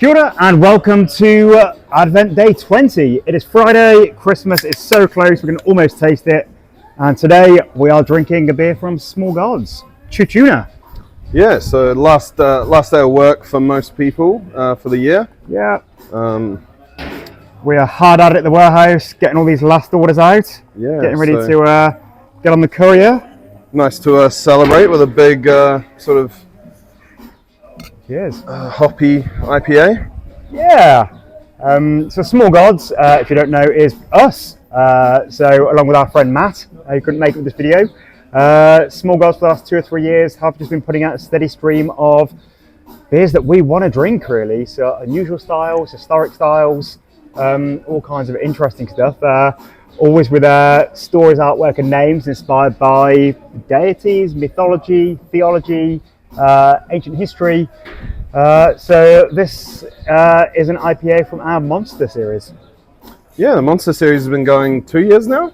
Kia ora and welcome to Advent Day 20. It is Friday, Christmas is so close, we can almost taste it. And today we are drinking a beer from Small Gods, Chuchuna. Yeah, so last day of work for most people for the year. Yeah. We are hard at it at the warehouse, getting all these last orders out. Yeah, getting ready to get on the courier. Nice to celebrate with a big sort of Cheers. hoppy IPA. Yeah. So Small Gods, if you don't know, is us. So along with our friend Matt, who couldn't make it with this video. Small Gods for the last 2 or 3 years have just been putting out a steady stream of beers that we want to drink, really. So unusual styles, historic styles, all kinds of interesting stuff. Always with stories, artwork and names inspired by deities, mythology, theology, ancient history. So this is an IPA from our Monster series. Yeah, the Monster series has been going 2 years now.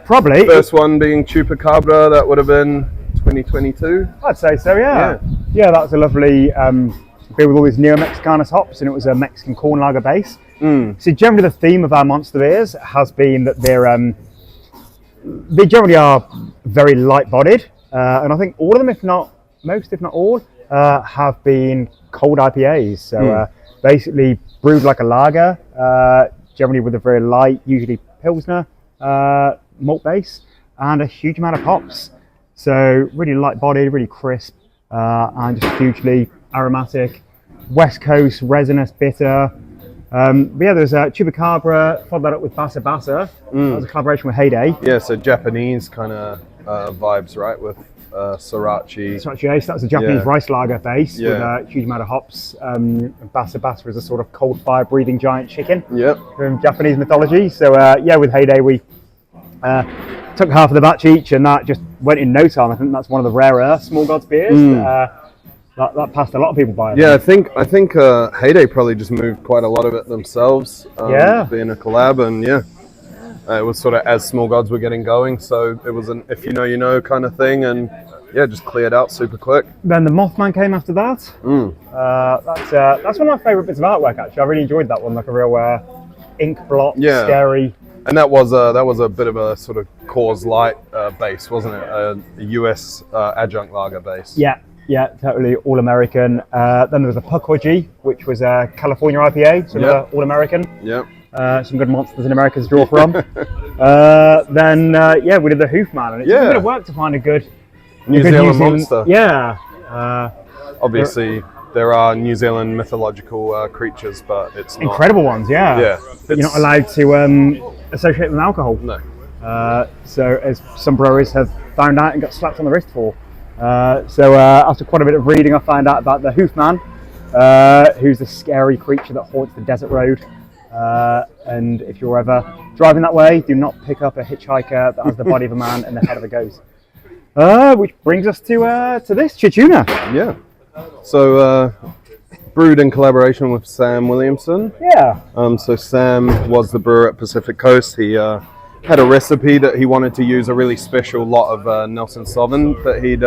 Probably. First one being Chupacabra, that would have been 2022. I'd say so, yeah. Yeah, that was a lovely beer with all these Neo-Mexicanos hops, and it was a Mexican corn lager base. So generally the theme of our Monster beers has been that they generally are very light-bodied, and I think all of them, if not most, if not all, have been cold IPAs. So basically brewed like a lager, generally with a very light, usually Pilsner malt base, and a huge amount of hops. So really light-bodied, really crisp, and just hugely aromatic. West Coast, resinous, bitter. But yeah, there's Chupacabra, followed that up with Basa Basa. That was a collaboration with Heyday. Yeah, so Japanese kind of vibes, right, with Sriracha. Sriracha Ace, that was a Japanese rice lager base with a huge amount of hops. Basa Basa is a sort of cold fire breathing giant chicken from Japanese mythology. So yeah, with Heyday we took half of the batch each, and that just went in no time. I think that's one of the rarer Small Gods beers. That passed a lot of people by. Yeah, I think Heyday probably just moved quite a lot of it themselves. Being a collab, and it was sort of as Small Gods were getting going, so it was an if you know you know kind of thing, and yeah, just cleared out super quick. Then the Mothman came after that. That's one of my favourite bits of artwork, actually. I really enjoyed that one, like a real ink blot, scary. And that was a bit of a sort of Coors Light base, wasn't it? A US adjunct lager base. Yeah, totally all-American. Then there was a Puckwudgie, which was a California IPA, so all-American. Some good monsters in America to draw from. Then we did the Hoofman, and it took a bit of work to find a good New Zealand monster. Obviously, there are New Zealand mythological creatures, but it's not incredible ones. You're not allowed to associate with alcohol. No. So as some breweries have found out and got slapped on the wrist for. So after quite a bit of reading, I found out about the Hoofman, who's the scary creature that haunts the desert road. And if you're ever driving that way, do not pick up a hitchhiker that has the body of a man and the head of a ghost. Which brings us to this, Chuchuna. Yeah. So brewed in collaboration with Sam Williamson. So Sam was the brewer at Pacific Coast. He had a recipe that he wanted to use a really special lot of Nelson Sauvin that he'd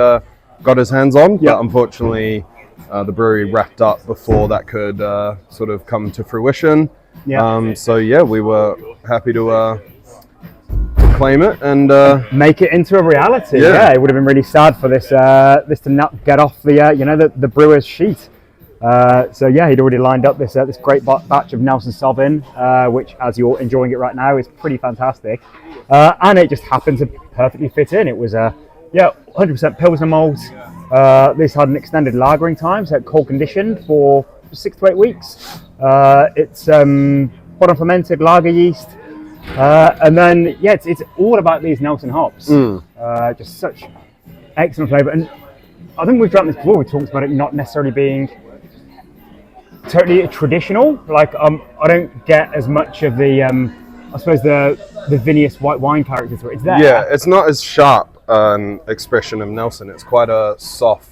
got his hands on, but unfortunately the brewery wrapped up before that could sort of come to fruition. So yeah, we were happy to claim it and make it into a reality. It would have been really sad for this to not get off the brewer's sheet. So yeah, he'd already lined up this great batch of Nelson Sauvin, which, as you're enjoying it right now, is pretty fantastic. And it just happened to perfectly fit in. It was 100% Pilsner malt. This had an extended lagering time, so cold conditioned for 6 to 8 weeks. It's bottom fermented lager yeast. And then it's all about these Nelson hops. Just such excellent flavour. And I think we've drank this before. We talked about it not necessarily being totally traditional. Like I don't get as much of the I suppose the vinous white wine character to it. It's there. Yeah, it's not as sharp an expression of Nelson. It's quite a soft,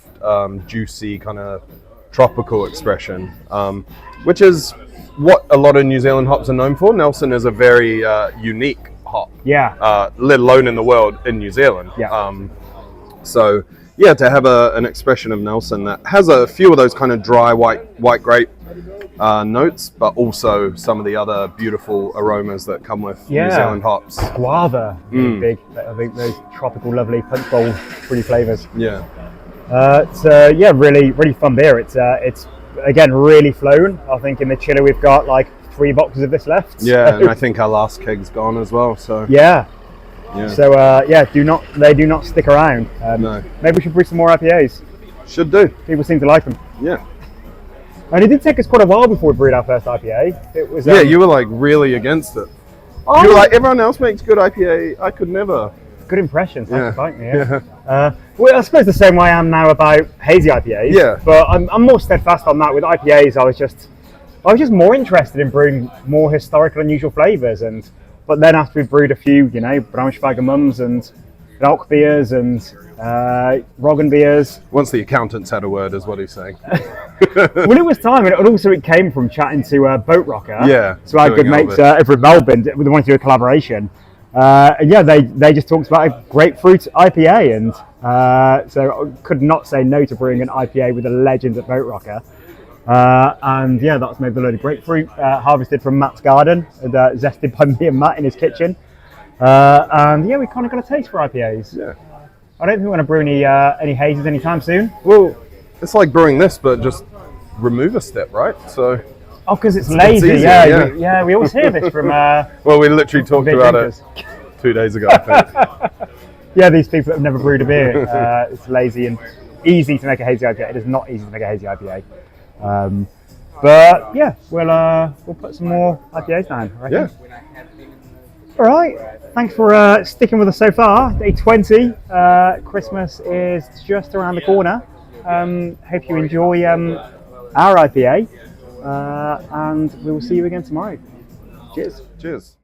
juicy kind of tropical expression, which is what a lot of New Zealand hops are known for. Nelson is a very unique hop. Let alone in the world, in New Zealand. So yeah, to have an expression of Nelson that has a few of those kind of dry white grape notes, but also some of the other beautiful aromas that come with New Zealand hops. Guava, big. I think those tropical, lovely punch bowl, pretty flavors. Yeah. So yeah, really fun beer. It's again really flown. I think in the chiller we've got like 3 boxes of this left. Yeah, and I think our last keg's gone as well. So yeah. So they do not stick around. No. Maybe we should brew some more IPAs. Should do. People seem to like them. Yeah. And it did take us quite a while before we brewed our first IPA. It was you were like really against it. You were like, everyone else makes good IPA. I could never. Good impressions. Thanks for fighting me. Well, I suppose the same way I am now about hazy IPAs. Yeah. But I'm more steadfast on that. With IPAs, I was just more interested in brewing more historical, unusual flavors. But then after we brewed a few, Braunschweiger Mums and Elk beers and Roggen beers. Once the accountants had a word, is what he's saying. Well, it was time, and also it came from chatting to Boat Rocker. Yeah. So our good mates over in Melbourne, we wanted to do a collaboration. And yeah, they just talked about a grapefruit IPA, and so I could not say no to brewing an IPA with the legends at Boat Rocker. And yeah, that's made with a load of grapefruit, harvested from Matt's garden and zested by me and Matt in his kitchen. And yeah, we kind of got a taste for IPAs. Yeah. I don't think we're going to brew any hazes anytime soon. Well, it's like brewing this, but just remove a step, right? So. Oh, because it's lazy. Yeah, we always hear this from. Well, we literally talked about it 2 days ago, I think. Yeah, these people that have never brewed a beer. It's lazy and easy to make a hazy IPA. It is not easy to make a hazy IPA. But yeah, we'll put some more IPAs down, I reckon. Yeah. All right. Thanks for sticking with us so far. Day 20. Christmas is just around the corner. Hope you enjoy our IPA. And we will see you again tomorrow. Cheers. Cheers.